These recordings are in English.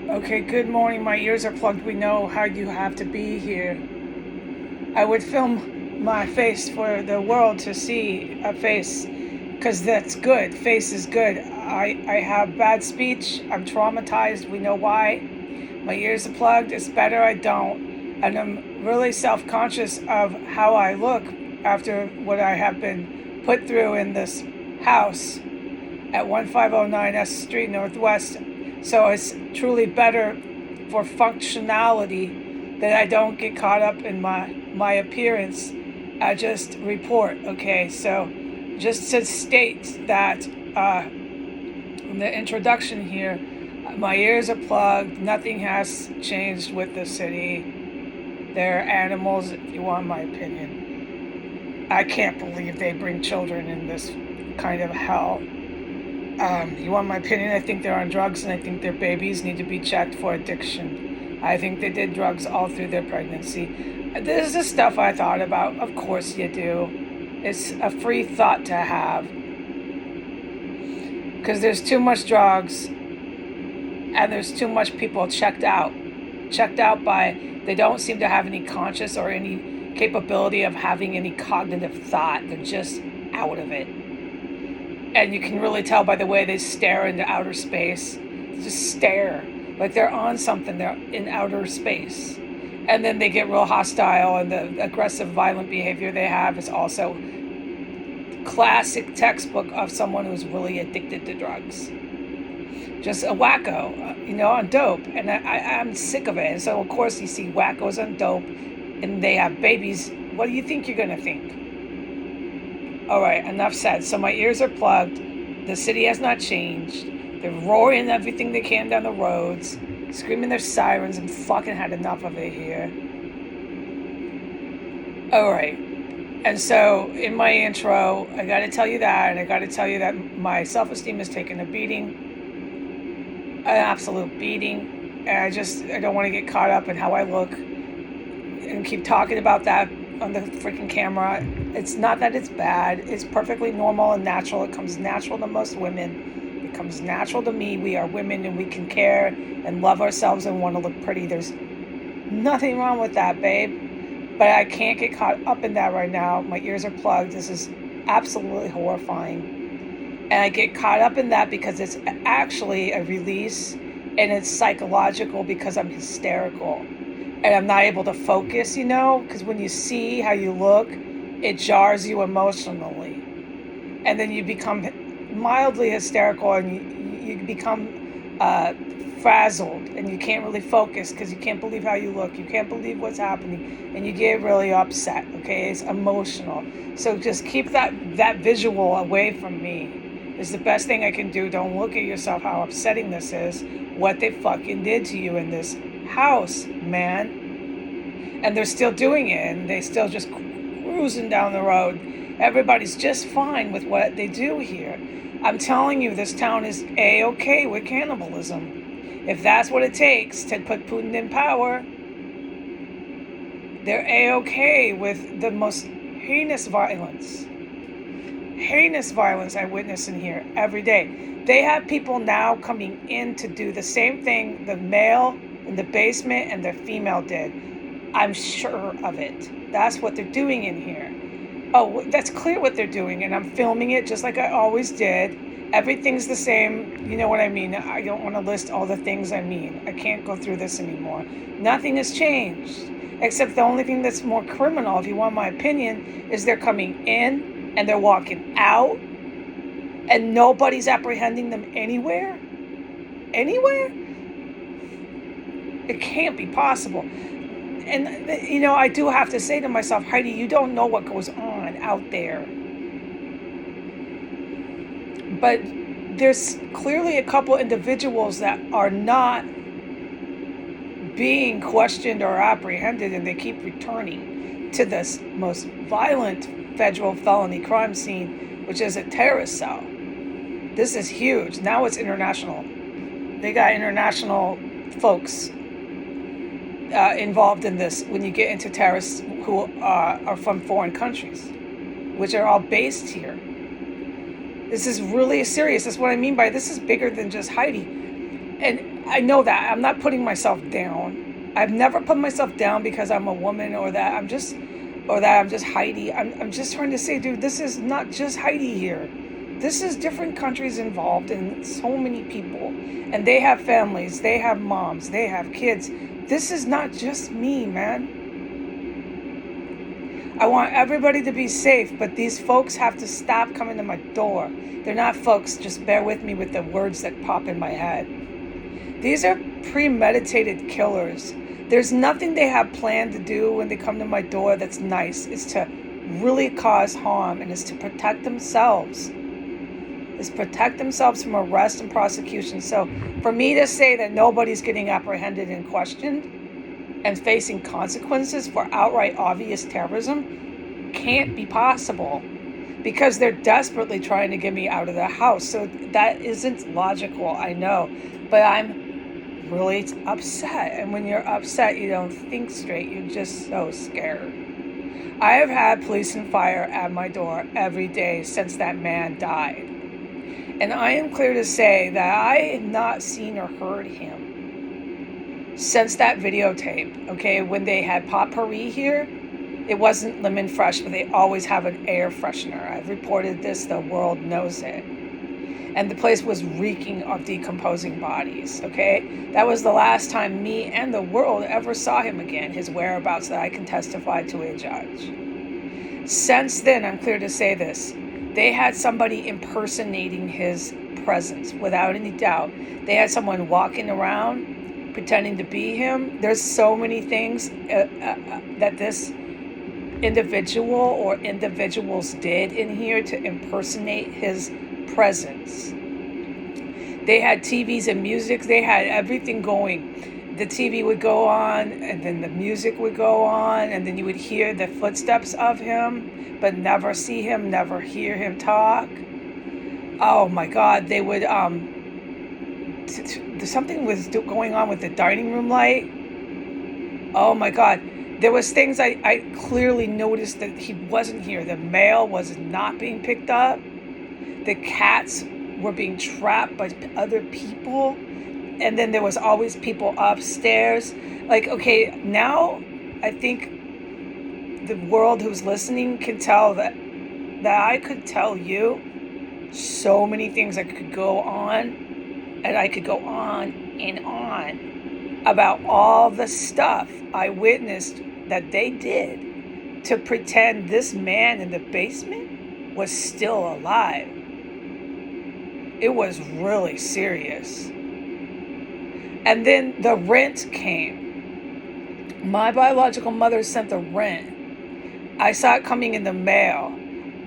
Okay, good morning. My ears are plugged. We know how you have to be here. I would film my face for the world to see a face because that's good. Face is good. I have bad speech. I'm traumatized. We know why. My ears are plugged. It's better I don't. And I'm really self conscious of how I look after what I have been put through in this house at 1509 S Street Northwest. So it's truly better for functionality that I don't get caught up in my appearance. I just report, okay? So just to state that in the introduction here, my ears are plugged. Nothing has changed with the city. They're animals, if you want my opinion. I can't believe they bring children in this kind of hell. You want my opinion? I think they're on drugs, and I think their babies need to be checked for addiction. I think they did drugs all through their pregnancy. This is the stuff I thought about. Of course you do. It's a free thought to have. Because there's too much drugs, and there's too much people checked out. Checked out by, they don't seem to have any conscious or any capability of having any cognitive thought. They're just out of it. And you can really tell by the way they stare into outer space. They just stare like they're on something. They're in outer space. And then they get real hostile, and the aggressive, violent behavior they have is also classic textbook of someone who's really addicted to drugs. Just a wacko, on dope. And I'm sick of it. And so, of course, you see wackos on dope, and they have babies. What do you think you're going to think? All right, enough said. So my ears are plugged. The city has not changed. They're roaring everything they can down the roads, screaming their sirens, and fucking had enough of it here. All right. And so in my intro, I got to tell you that, and I got to tell you that my self-esteem is taking a beating, an absolute beating. And I don't want to get caught up in how I look and keep talking about that on the freaking camera. It's not that it's bad. It's perfectly normal and natural. It comes natural to most women. It comes natural to me. We are women, and we can care and love ourselves and want to look pretty. There's nothing wrong with that, babe. But I can't get caught up in that right now. My ears are plugged. This is absolutely horrifying. And I get caught up in that because it's actually a release, and it's psychological because I'm hysterical. And I'm not able to focus, because when you see how you look, it jars you emotionally. And then you become mildly hysterical, and you become frazzled, and you can't really focus because you can't believe how you look. You can't believe what's happening, and you get really upset, okay? It's emotional. So just keep that visual away from me. It's the best thing I can do. Don't look at yourself how upsetting this is, what they fucking did to you in this house, man. And they're still doing it, and they still just cruising down the road. Everybody's just fine with what they do here. I'm telling you, this town is A-okay with cannibalism. If that's what it takes to put Putin in power, they're A-okay with the most heinous violence. Heinous violence I witness in here every day. They have people now coming in to do the same thing the male in the basement and the female did. I'm sure of it. That's what they're doing in here. Oh, that's clear what they're doing, and I'm filming it just like I always did. Everything's the same. You know what I mean? I don't want to list all the things I mean. I can't go through this anymore. Nothing has changed, except the only thing that's more criminal, if you want my opinion, is they're coming in and they're walking out, and nobody's apprehending them anywhere. Anywhere? It can't be possible. And, I do have to say to myself, Heidi, you don't know what goes on out there. But there's clearly a couple individuals that are not being questioned or apprehended, and they keep returning to this most violent federal felony crime scene, which is a terrorist cell. This is huge. Now it's international. They got international folks involved in this when you get into terrorists who are from foreign countries, which are all based here. This is really serious. That's what I mean by this is bigger than just Heidi. And I know that. I'm not putting myself down. I've never put myself down because I'm a woman or that I'm just Heidi. I'm just trying to say, dude, this is not just Heidi here. This is different countries involved and so many people. And they have families, they have moms, they have kids. This is not just me, man. I want everybody to be safe, but these folks have to stop coming to my door. They're not folks, just bear with me with the words that pop in my head. These are premeditated killers. There's nothing they have planned to do when they come to my door that's nice. It's to really cause harm, and it's to protect themselves. It's protect themselves from arrest and prosecution. So for me to say that nobody's getting apprehended and questioned and facing consequences for outright obvious terrorism can't be possible, because they're desperately trying to get me out of the house. So that isn't logical, I know, but I'm really upset. And when you're upset, you don't think straight. You're just so scared. I have had police and fire at my door every day since that man died. And I am clear to say that I have not seen or heard him since that videotape, okay? When they had potpourri here, it wasn't lemon fresh, but they always have an air freshener. I've reported this, the world knows it. And the place was reeking of decomposing bodies, okay? That was the last time me and the world ever saw him again, his whereabouts that I can testify to a judge. Since then, I'm clear to say this, they had somebody impersonating his presence, without any doubt. They had someone walking around pretending to be him. There's so many things that this individual or individuals did in here to impersonate his presence. They had TVs and music. They had everything going. The TV would go on, and then the music would go on, and then you would hear the footsteps of him, but never see him, never hear him talk. Oh my God, they would, something was going on with the dining room light. Oh my God. There was things I clearly noticed that he wasn't here. The mail was not being picked up. The cats were being trapped by other people. And then there was always people upstairs. Like, okay, now I think the world who's listening can tell that I could tell you so many things that could go on, and I could go on and on about all the stuff I witnessed that they did to pretend this man in the basement was still alive. It was really serious. And then the rent came. My biological mother sent the rent. I saw it coming in the mail.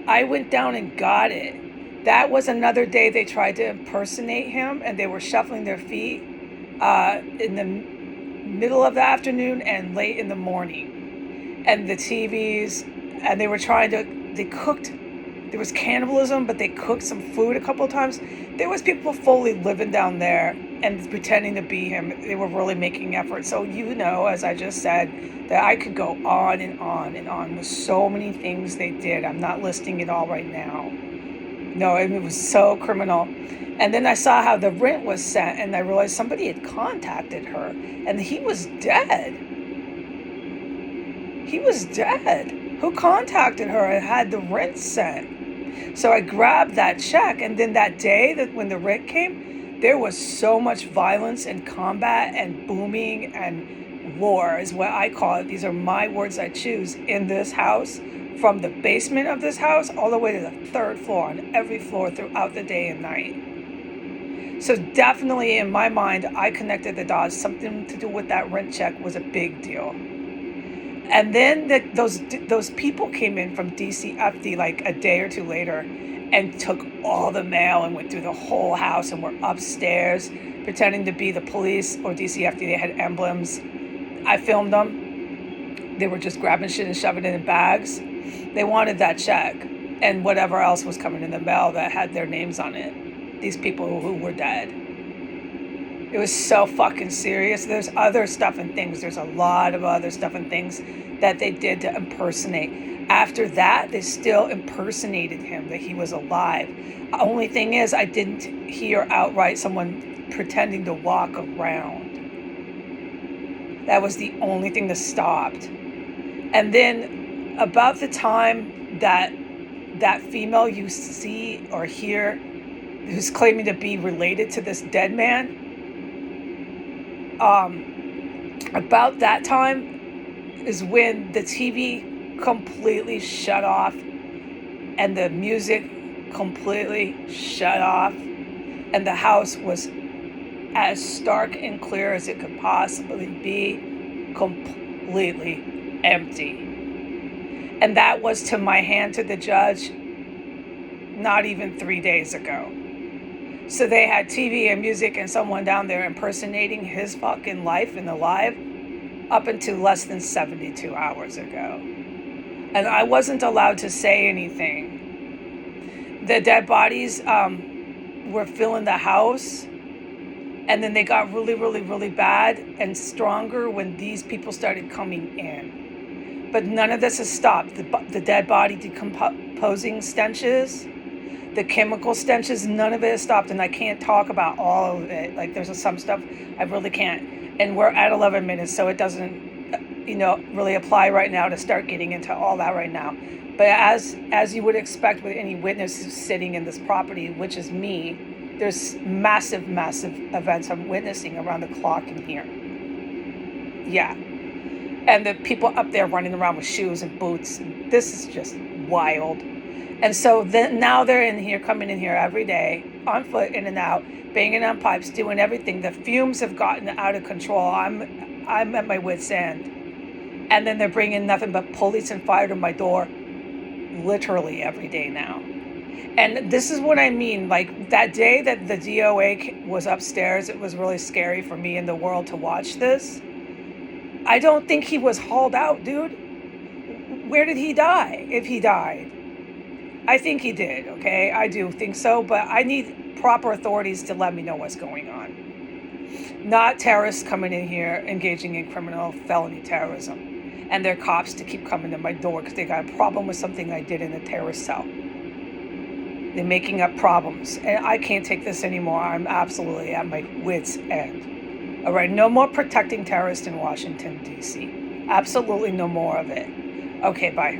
I went down and got it. That was another day they tried to impersonate him, and they were shuffling their feet in the middle of the afternoon and late in the morning. And the TVs, and they were they cooked. There was cannibalism, but they cooked some food a couple of times. There was people fully living down there and pretending to be him. They were really making efforts. So as I just said, that I could go on and on and on with so many things they did. I'm not listing it all right now. No, it was so criminal. And then I saw how the rent was sent, and I realized somebody had contacted her, and he was dead. He was dead. Who contacted her and had the rent sent? So I grabbed that check, and then that day when the rent came, there was so much violence and combat and booming and war is what I call it. These are my words I choose in this house. From the basement of this house all the way to the third floor, on every floor throughout the day and night. So definitely in my mind, I connected the dots. Something to do with that rent check was a big deal. And then those people came in from DCFD like a day or two later and took all the mail and went through the whole house and were upstairs pretending to be the police or DCFD. They had emblems. I filmed them. They were just grabbing shit and shoving it in bags. They wanted that check and whatever else was coming in the mail that had their names on it. These people who were dead. It was so fucking serious. There's other stuff and things. There's a lot of other stuff and things that they did to impersonate. After that, they still impersonated him, that he was alive. The only thing is, I didn't hear outright someone pretending to walk around. That was the only thing that stopped. And then about the time that that female you see or hear who's claiming to be related to this dead man, about that time is when the TV completely shut off and the music completely shut off, and the house was as stark and clear as it could possibly be, completely empty. And that was to my hand to the judge not even 3 days ago. So they had TV and music and someone down there impersonating his fucking life and alive up until less than 72 hours ago. And I wasn't allowed to say anything. The dead bodies were filling the house, and then they got really, really, really bad and stronger when these people started coming in. But none of this has stopped. The dead body decomposing stenches, the chemical stenches, none of it has stopped. And I can't talk about all of it. Like, there's some stuff I really can't. And we're at 11 minutes, so it doesn't, really apply right now to start getting into all that right now. But as you would expect with any witness sitting in this property, which is me, there's massive, massive events I'm witnessing around the clock in here. Yeah. And the people up there running around with shoes and boots. And this is just wild. And so then now they're in here, coming in here every day, on foot, in and out, banging on pipes, doing everything. The fumes have gotten out of control. I'm at my wit's end. And then they're bringing nothing but police and fire to my door literally every day now. And this is what I mean. Like, that day that the DOA was upstairs, it was really scary for me and the world to watch this. I don't think he was hauled out, dude. Where did he die, if he died? I think he did, okay? I do think so, but I need proper authorities to let me know what's going on. Not terrorists coming in here engaging in criminal felony terrorism. And their cops to keep coming to my door because they got a problem with something I did in a terrorist cell. They're making up problems. And I can't take this anymore. I'm absolutely at my wit's end. All right, no more protecting terrorists in Washington, D.C. Absolutely no more of it. Okay, bye.